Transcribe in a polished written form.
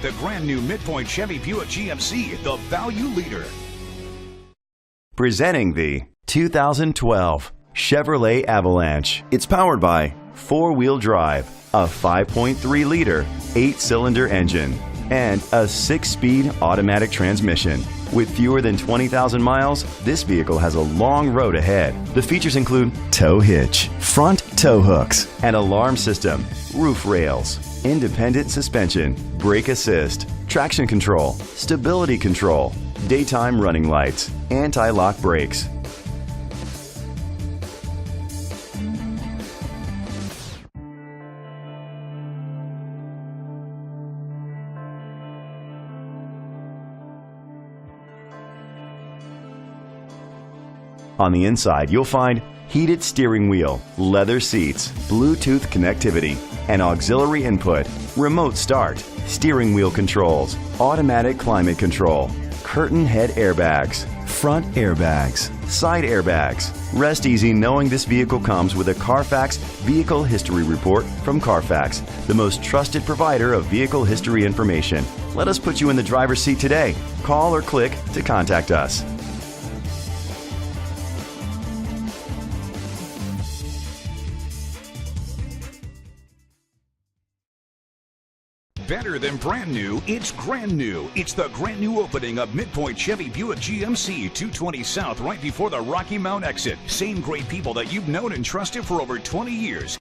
the brand new Midpoint Chevy Buick GMC, the value leader. Presenting the 2012 Chevrolet Avalanche. It's powered by four-wheel drive, a 5.3-liter, 8-cylinder engine, and a 6-speed automatic transmission. With fewer than 20,000 miles, this vehicle has a long road ahead. The features include tow hitch, front tow hooks, an alarm system, roof rails, independent suspension, brake assist, traction control, stability control, daytime running lights, anti-lock brakes. On the inside, you'll find heated steering wheel, leather seats, Bluetooth connectivity, an auxiliary input, remote start, steering wheel controls, automatic climate control, curtain head airbags, front airbags, side airbags. Rest easy knowing this vehicle comes with a Carfax Vehicle History Report from Carfax, the most trusted provider of vehicle history information. Let us put you in the driver's seat today. Call or click to contact us. Better than brand new, it's grand new. It's the grand new opening of Midpoint Chevy Buick GMC 220 South, right before the Rocky Mount exit. Same great people that you've known and trusted for over 20 years.